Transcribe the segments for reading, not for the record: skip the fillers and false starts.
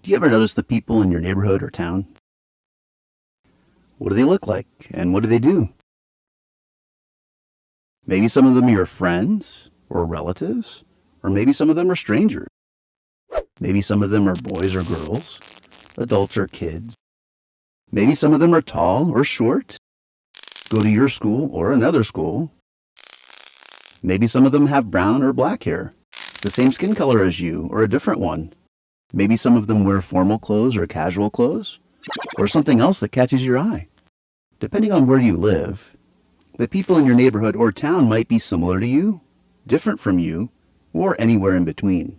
Do you ever notice the people in your neighborhood or town? What do they look like, and what do they do? Maybe some of them are your friends or relatives, or maybe some of them are strangers. Maybe some of them are boys or girls, adults or kids. Maybe some of them are tall or short, go to your school or another school. Maybe some of them have brown or black hair, the same skin color as you or a different one. Maybe some of them wear formal clothes or casual clothes, or something else that catches your eye. Depending on where you live, the people in your neighborhood or town might be similar to you, different from you, or anywhere in between.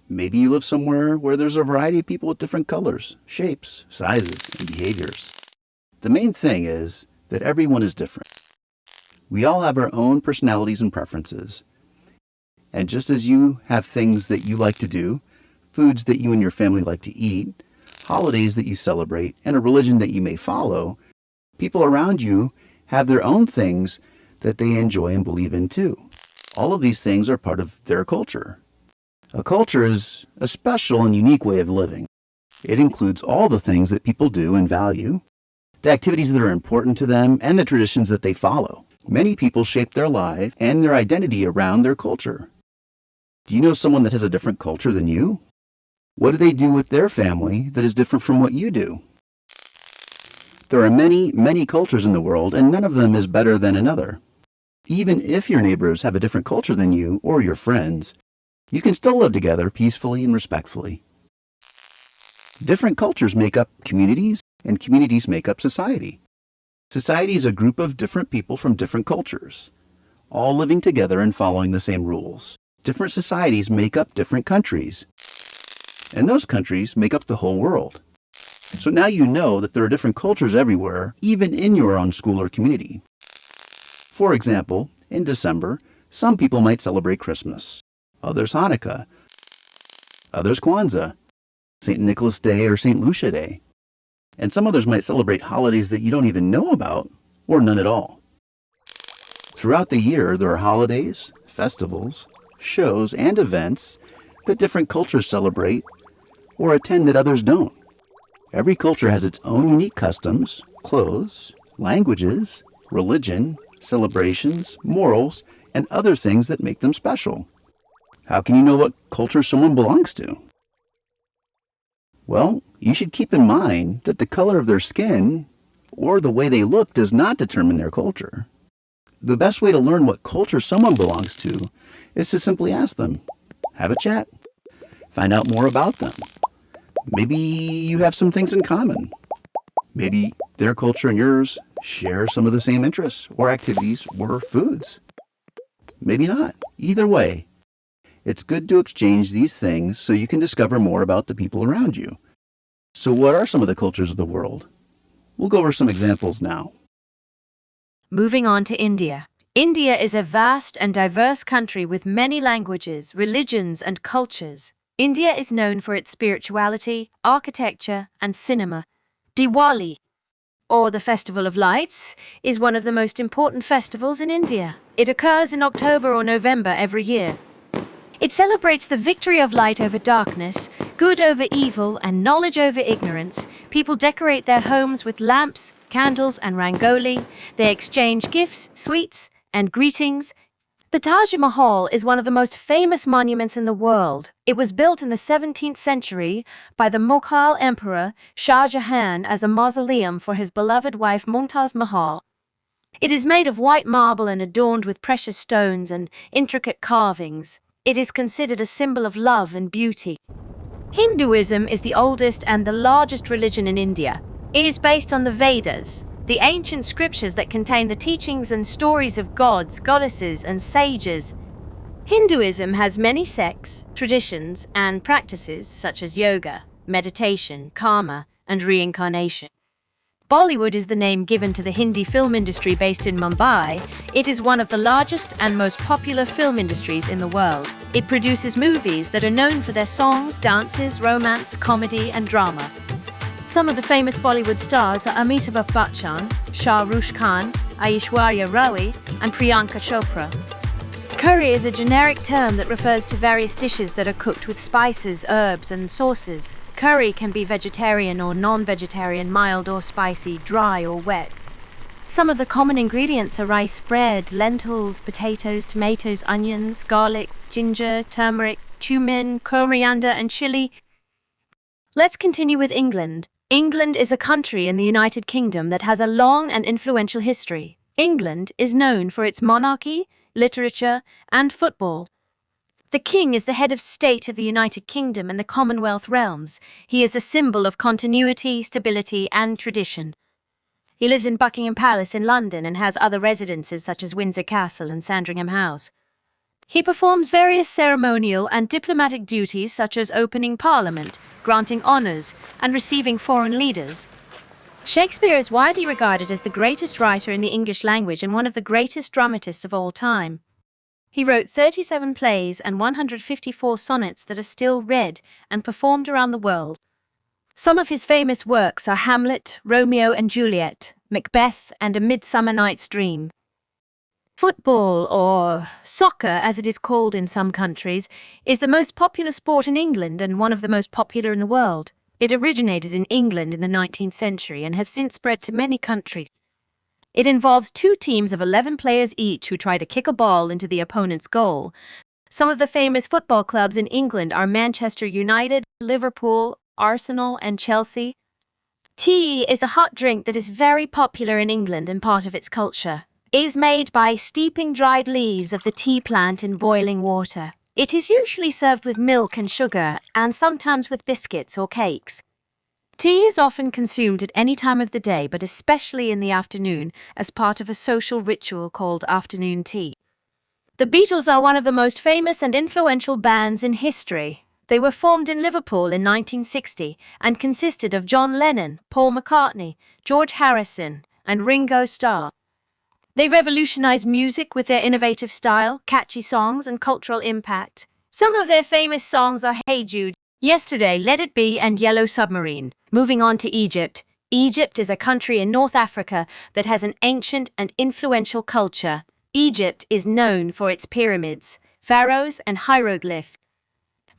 Maybe you live somewhere where there's a variety of people with different colors, shapes, sizes, and behaviors. The main thing is that everyone is different. We all have our own personalities and preferences. And just as you have things that you like to do, foods that you and your family like to eat, holidays that you celebrate, and a religion that you may follow, people around you have their own things that they enjoy and believe in too. All of these things are part of their culture. A culture is a special and unique way of living. It includes all the things that people do and value, the activities that are important to them, and the traditions that they follow. Many people shape their life and their identity around their culture. Do you know someone that has a different culture than you? What do they do with their family that is different from what you do? There are many, many cultures in the world, and none of them is better than another. Even if your neighbors have a different culture than you or your friends, you can still live together peacefully and respectfully. Different cultures make up communities, and communities make up society. Society is a group of different people from different cultures, all living together and following the same rules. Different societies make up different countries, and those countries make up the whole world. So now you know that there are different cultures everywhere, even in your own school or community. For example, in December, some people might celebrate Christmas, others Hanukkah, others Kwanzaa, St. Nicholas Day or St. Lucia Day, and some others might celebrate holidays that you don't even know about, or none at all. Throughout the year, there are holidays, festivals, shows, and events that different cultures celebrate or attend that others don't. Every culture has its own unique customs, clothes, languages, religion, celebrations, morals, and other things that make them special. How can you know what culture someone belongs to? Well, you should keep in mind that the color of their skin or the way they look does not determine their culture. The best way to learn what culture someone belongs to is to simply ask them, have a chat, find out more about them. Maybe you have some things in common. Maybe their culture and yours share some of the same interests or activities or foods. Maybe not. Either way, it's good to exchange these things so you can discover more about the people around you. So what are some of the cultures of the world? We'll go over some examples now. Moving on to India. India is a vast and diverse country with many languages, religions, and cultures. India is known for its spirituality, architecture, and cinema. Diwali, or the Festival of Lights, is one of the most important festivals in India. It occurs in October or November every year. It celebrates the victory of light over darkness, good over evil, and knowledge over ignorance. People decorate their homes with lamps, candles, and rangoli. They exchange gifts, sweets, and greetings. The Taj Mahal is one of the most famous monuments in the world. It was built in the 17th century by the Mughal Emperor Shah Jahan as a mausoleum for his beloved wife Mumtaz Mahal. It is made of white marble and adorned with precious stones and intricate carvings. It is considered a symbol of love and beauty. Hinduism is the oldest and the largest religion in India. It is based on the Vedas, the ancient scriptures that contain the teachings and stories of gods, goddesses, and sages. Hinduism has many sects, traditions, and practices such as yoga, meditation, karma, and reincarnation. Bollywood is the name given to the Hindi film industry based in Mumbai. It is one of the largest and most popular film industries in the world. It produces movies that are known for their songs, dances, romance, comedy, and drama. Some of the famous Bollywood stars are Amitabh Bachchan, Shah Rukh Khan, Aishwarya Rai, and Priyanka Chopra. Curry is a generic term that refers to various dishes that are cooked with spices, herbs, and sauces. Curry can be vegetarian or non-vegetarian, mild or spicy, dry or wet. Some of the common ingredients are rice bread, lentils, potatoes, tomatoes, onions, garlic, ginger, turmeric, cumin, coriander, and chili. Let's continue with England. England is a country in the United Kingdom that has a long and influential history. England is known for its monarchy, literature, and football. The King is the head of state of the United Kingdom and the Commonwealth realms. He is a symbol of continuity, stability, and tradition. He lives in Buckingham Palace in London and has other residences such as Windsor Castle and Sandringham House. He performs various ceremonial and diplomatic duties such as opening Parliament, granting honours, and receiving foreign leaders. Shakespeare is widely regarded as the greatest writer in the English language and one of the greatest dramatists of all time. He wrote 37 plays and 154 sonnets that are still read and performed around the world. Some of his famous works are Hamlet, Romeo and Juliet, Macbeth, and A Midsummer Night's Dream. Football, or soccer as it is called in some countries, is the most popular sport in England and one of the most popular in the world. It originated in England in the 19th century and has since spread to many countries. It involves two teams of 11 players each who try to kick a ball into the opponent's goal. Some of the famous football clubs in England are Manchester United, Liverpool, Arsenal, and Chelsea. Tea is a hot drink that is very popular in England and part of its culture. It is made by steeping dried leaves of the tea plant in boiling water. It is usually served with milk and sugar, and sometimes with biscuits or cakes. Tea is often consumed at any time of the day, but especially in the afternoon, as part of a social ritual called afternoon tea. The Beatles are one of the most famous and influential bands in history. They were formed in Liverpool in 1960 and consisted of John Lennon, Paul McCartney, George Harrison, and Ringo Starr. They revolutionized music with their innovative style, catchy songs, and cultural impact. Some of their famous songs are Hey Jude, Yesterday, Let It Be, and Yellow Submarine. Moving on to Egypt. Egypt is a country in North Africa that has an ancient and influential culture. Egypt is known for its pyramids, pharaohs, and hieroglyphs.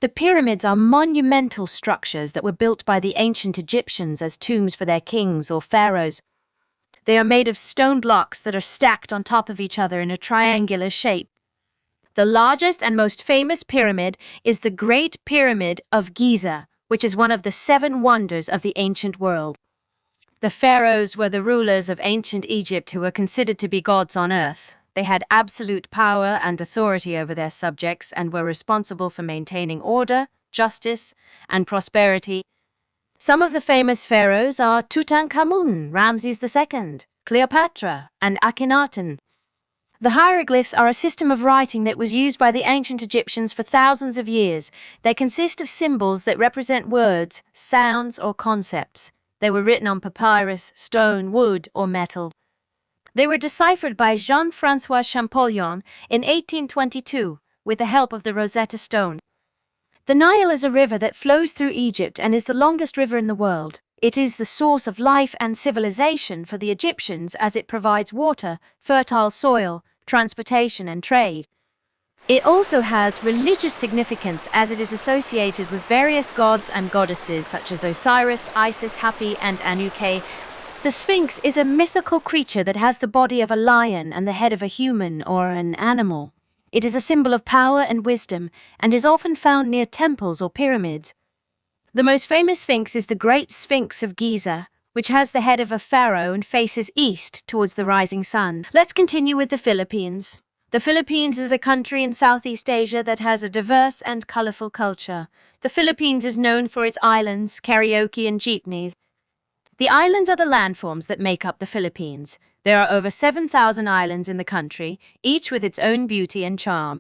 The pyramids are monumental structures that were built by the ancient Egyptians as tombs for their kings or pharaohs. They are made of stone blocks that are stacked on top of each other in a triangular shape. The largest and most famous pyramid is the Great Pyramid of Giza, which is one of the 7 wonders of the ancient world. The pharaohs were the rulers of ancient Egypt who were considered to be gods on earth. They had absolute power and authority over their subjects and were responsible for maintaining order, justice, and prosperity. Some of the famous pharaohs are Tutankhamun, Ramses II, Cleopatra, and Akhenaten. The hieroglyphs are a system of writing that was used by the ancient Egyptians for thousands of years. They consist of symbols that represent words, sounds, or concepts. They were written on papyrus, stone, wood, or metal. They were deciphered by Jean-François Champollion in 1822 with the help of the Rosetta Stone. The Nile is a river that flows through Egypt and is the longest river in the world. It is the source of life and civilization for the Egyptians as it provides water, fertile soil, transportation, and trade. It also has religious significance as it is associated with various gods and goddesses such as Osiris, Isis, Hapi, and Anuke. The Sphinx is a mythical creature that has the body of a lion and the head of a human or an animal. It is a symbol of power and wisdom and is often found near temples or pyramids. The most famous sphinx is the Great Sphinx of Giza, which has the head of a pharaoh and faces east towards the rising sun. Let's continue with the Philippines. The Philippines is a country in Southeast Asia that has a diverse and colorful culture. The Philippines is known for its islands, karaoke, and jeepneys. The islands are the landforms that make up the Philippines. There are over 7,000 islands in the country, each with its own beauty and charm.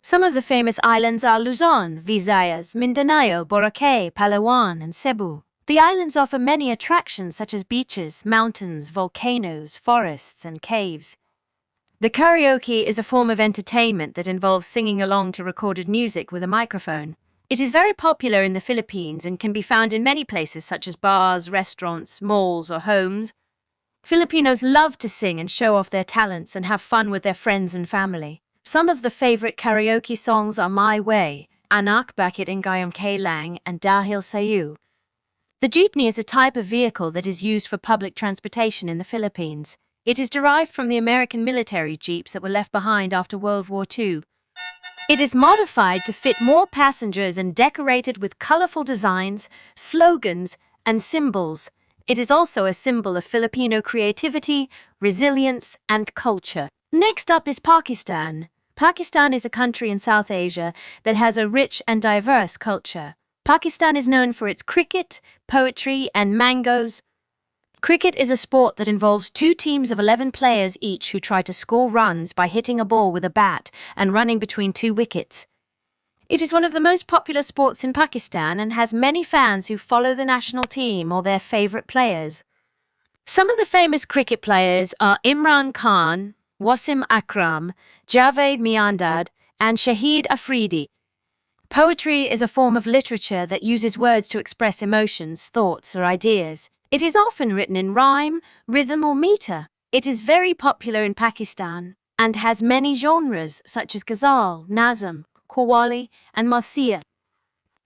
Some of the famous islands are Luzon, Visayas, Mindanao, Boracay, Palawan, and Cebu. The islands offer many attractions such as beaches, mountains, volcanoes, forests, and caves. The karaoke is a form of entertainment that involves singing along to recorded music with a microphone. It is very popular in the Philippines and can be found in many places such as bars, restaurants, malls, or homes. Filipinos love to sing and show off their talents and have fun with their friends and family. Some of the favorite karaoke songs are My Way, Anak Bakit Ngayam K Lang, and Dahil Sayu. The jeepney is a type of vehicle that is used for public transportation in the Philippines. It is derived from the American military jeeps that were left behind after World War II. It is modified to fit more passengers and decorated with colorful designs, slogans, and symbols. It is also a symbol of Filipino creativity, resilience, and culture. Next up is Pakistan. Pakistan is a country in South Asia that has a rich and diverse culture. Pakistan is known for its cricket, poetry, and mangoes. Cricket is a sport that involves two teams of 11 players each who try to score runs by hitting a ball with a bat and running between two wickets. It is one of the most popular sports in Pakistan and has many fans who follow the national team or their favorite players. Some of the famous cricket players are Imran Khan, Wasim Akram, Javed Miandad, and Shahid Afridi. Poetry is a form of literature that uses words to express emotions, thoughts, or ideas. It is often written in rhyme, rhythm, or meter. It is very popular in Pakistan and has many genres such as ghazal, nazm, qawwali, and marsiya.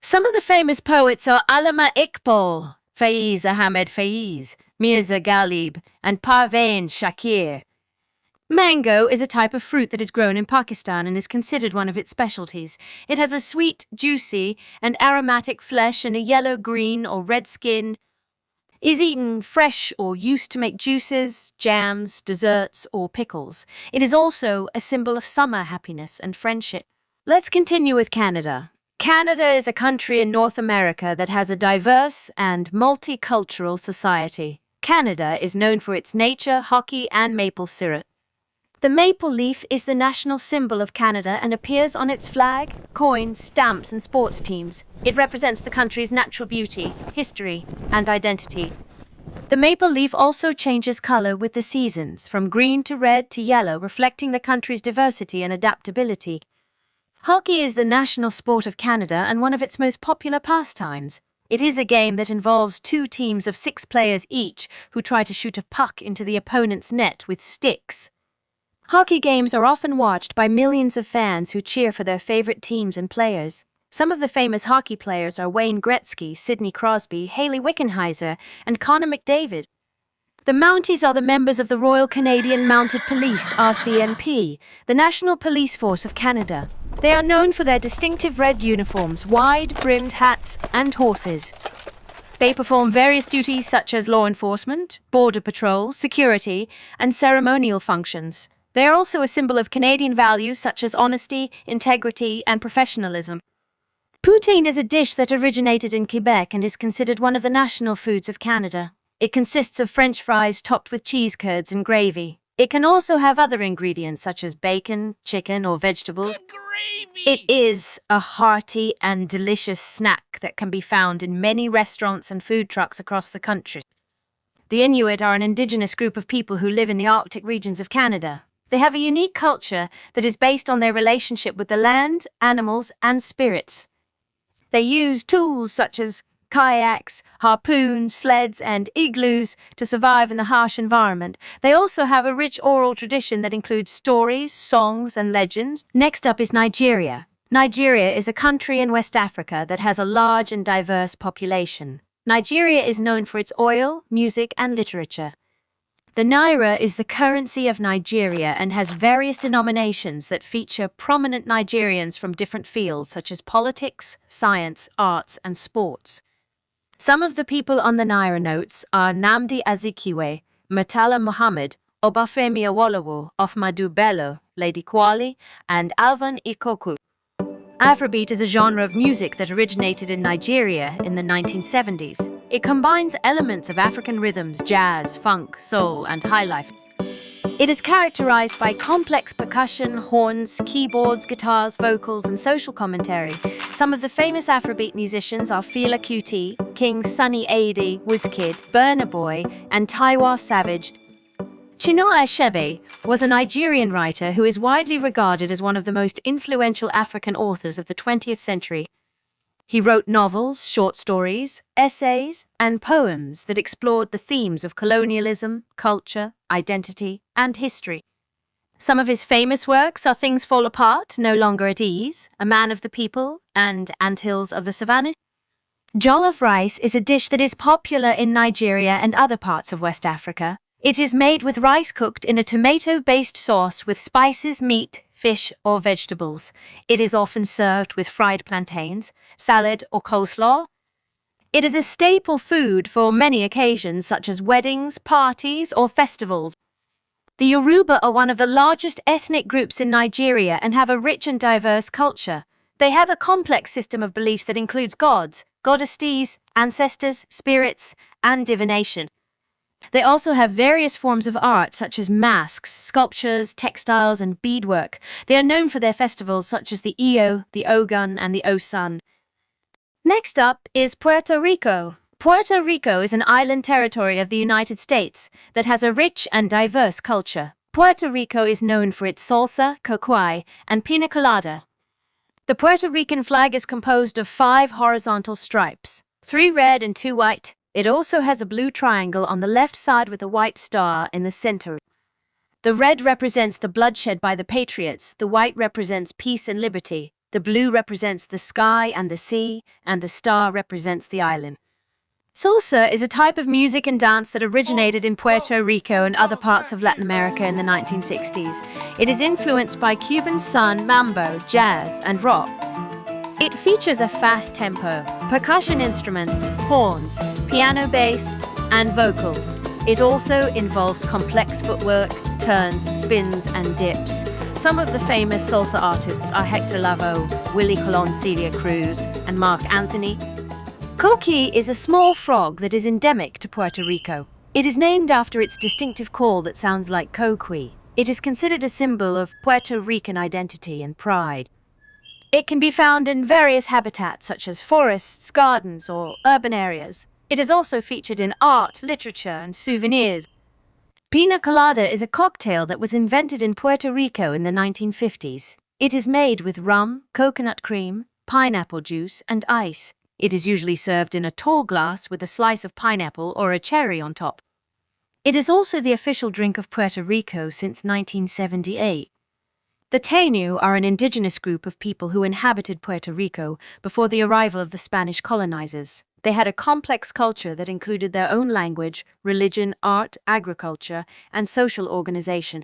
Some of the famous poets are Allama Iqbal, Faiz Ahmed Faiz, Mirza Ghalib, and Parveen Shakir. Mango is a type of fruit that is grown in Pakistan and is considered one of its specialties. It has a sweet, juicy, and aromatic flesh and a yellow, green, or red skin. Is eaten fresh or used to make juices, jams, desserts, or pickles. It is also a symbol of summer happiness and friendship. Let's continue with Canada. Canada is a country in North America that has a diverse and multicultural society. Canada is known for its nature, hockey, and maple syrup. The maple leaf is the national symbol of Canada and appears on its flag, coins, stamps, and sports teams. It represents the country's natural beauty, history, and identity. The maple leaf also changes color with the seasons, from green to red to yellow, reflecting the country's diversity and adaptability. Hockey is the national sport of Canada and one of its most popular pastimes. It is a game that involves two teams of 6 players each who try to shoot a puck into the opponent's net with sticks. Hockey games are often watched by millions of fans who cheer for their favorite teams and players. Some of the famous hockey players are Wayne Gretzky, Sidney Crosby, Hayley Wickenheiser, and Connor McDavid. The Mounties are the members of the Royal Canadian Mounted Police, RCMP, the national police force of Canada. They are known for their distinctive red uniforms, wide-brimmed hats, and horses. They perform various duties such as law enforcement, border patrol, security, and ceremonial functions. They are also a symbol of Canadian values such as honesty, integrity, and professionalism. Poutine is a dish that originated in Quebec and is considered one of the national foods of Canada. It consists of French fries topped with cheese curds and gravy. It can also have other ingredients such as bacon, chicken, or vegetables. Gravy! It is a hearty and delicious snack that can be found in many restaurants and food trucks across the country. The Inuit are an indigenous group of people who live in the Arctic regions of Canada. They have a unique culture that is based on their relationship with the land, animals, and spirits. They use tools such as kayaks, harpoons, sleds, and igloos to survive in the harsh environment. They also have a rich oral tradition that includes stories, songs, and legends. Next up is Nigeria. Nigeria is a country in West Africa that has a large and diverse population. Nigeria is known for its oil, music, and literature. The naira is the currency of Nigeria and has various denominations that feature prominent Nigerians from different fields such as politics, science, arts, and sports. Some of the people on the naira notes are Nnamdi Azikiwe, Murtala Muhammad, Obafemi Awolowo, Ahmadu Bello, Lady Kwali, and Alvan Ikoku. Afrobeat is a genre of music that originated in Nigeria in the 1970s. It combines elements of African rhythms, jazz, funk, soul, and highlife. It is characterized by complex percussion, horns, keyboards, guitars, vocals, and social commentary. Some of the famous Afrobeat musicians are Fela Kuti, King Sunny Ade, Wizkid, Burna Boy, and Tiwa Savage. Chinua Achebe was a Nigerian writer who is widely regarded as one of the most influential African authors of the 20th century. He wrote novels, short stories, essays, and poems that explored the themes of colonialism, culture, identity, and history. Some of his famous works are Things Fall Apart, No Longer at Ease, A Man of the People, and Anthills of the Savannah. Jollof rice is a dish that is popular in Nigeria and other parts of West Africa. It is made with rice cooked in a tomato-based sauce with spices, meat, fish, or vegetables. It is often served with fried plantains, salad, or coleslaw. It is a staple food for many occasions such as weddings, parties, or festivals. The Yoruba are one of the largest ethnic groups in Nigeria and have a rich and diverse culture. They have a complex system of beliefs that includes gods, goddesses, ancestors, spirits, and divination. They also have various forms of art such as masks, sculptures, textiles, and beadwork. They are known for their festivals such as the Iyo, the Ogun, and the Osun. Next up is Puerto Rico. Puerto Rico is an island territory of the United States that has a rich and diverse culture. Puerto Rico is known for its salsa, cocuy, and pina colada. The Puerto Rican flag is composed of 5 horizontal stripes, 3 red and 2 white. It also has a blue triangle on the left side with a white star in the center. The red represents the bloodshed by the patriots, the white represents peace and liberty, the blue represents the sky and the sea, and the star represents the island. Salsa is a type of music and dance that originated in Puerto Rico and other parts of Latin America in the 1960s. It is influenced by Cuban son, mambo, jazz, and rock. It features a fast tempo, percussion instruments, horns, piano bass, and vocals. It also involves complex footwork, turns, spins, and dips. Some of the famous salsa artists are Hector Lavoe, Willie Colon, Celia Cruz, and Marc Anthony. Coqui is a small frog that is endemic to Puerto Rico. It is named after its distinctive call that sounds like coqui. It is considered a symbol of Puerto Rican identity and pride. It can be found in various habitats such as forests, gardens, or urban areas. It is also featured in art, literature, and souvenirs. Pina colada is a cocktail that was invented in Puerto Rico in the 1950s. It is made with rum, coconut cream, pineapple juice, and ice. It is usually served in a tall glass with a slice of pineapple or a cherry on top. It is also the official drink of Puerto Rico since 1978. The Taíno are an indigenous group of people who inhabited Puerto Rico before the arrival of the Spanish colonizers. They had a complex culture that included their own language, religion, art, agriculture, and social organization.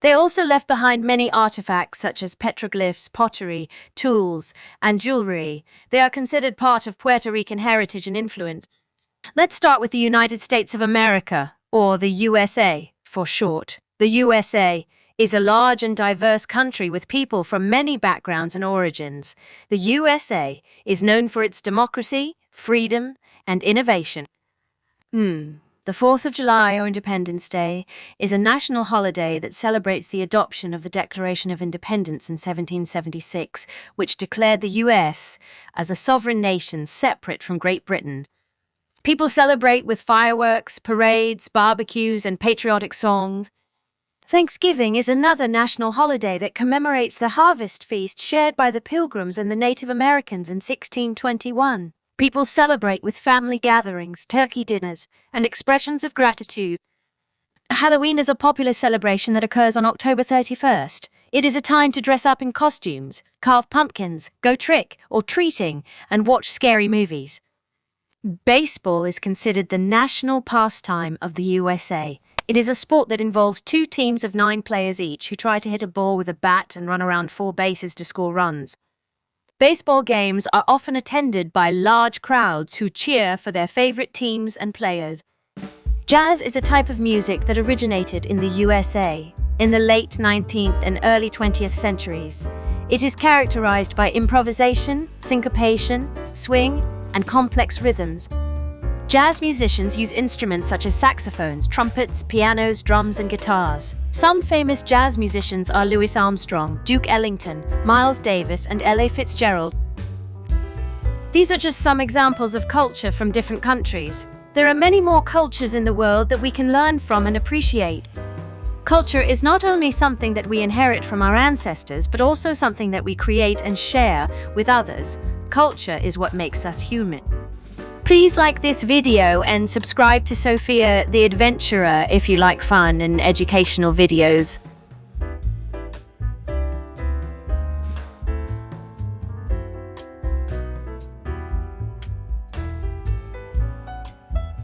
They also left behind many artifacts such as petroglyphs, pottery, tools, and jewelry. They are considered part of Puerto Rican heritage and influence. Let's start with the United States of America, or the USA for short. The USA is a large and diverse country with people from many backgrounds and origins. The USA is known for its democracy, freedom, and innovation. The 4th of July, or Independence Day, is a national holiday that celebrates the adoption of the Declaration of Independence in 1776, which declared the U.S. as a sovereign nation separate from Great Britain. People celebrate with fireworks, parades, barbecues, and patriotic songs. Thanksgiving is another national holiday that commemorates the harvest feast shared by the Pilgrims and the Native Americans in 1621. People celebrate with family gatherings, turkey dinners, and expressions of gratitude. Halloween is a popular celebration that occurs on October 31st. It is a time to dress up in costumes, carve pumpkins, go trick or treating, and watch scary movies. Baseball is considered the national pastime of the USA. It is a sport that involves 2 teams of 9 players each who try to hit a ball with a bat and run around 4 bases to score runs. Baseball games are often attended by large crowds who cheer for their favorite teams and players. Jazz is a type of music that originated in the USA in the late 19th and early 20th centuries. It is characterized by improvisation, syncopation, swing, and complex rhythms. Jazz musicians use instruments such as saxophones, trumpets, pianos, drums, and guitars. Some famous jazz musicians are Louis Armstrong, Duke Ellington, Miles Davis, and Ella Fitzgerald. These are just some examples of culture from different countries. There are many more cultures in the world that we can learn from and appreciate. Culture is not only something that we inherit from our ancestors, but also something that we create and share with others. Culture is what makes us human. Please like this video and subscribe to Sophia the Adventurer if you like fun and educational videos.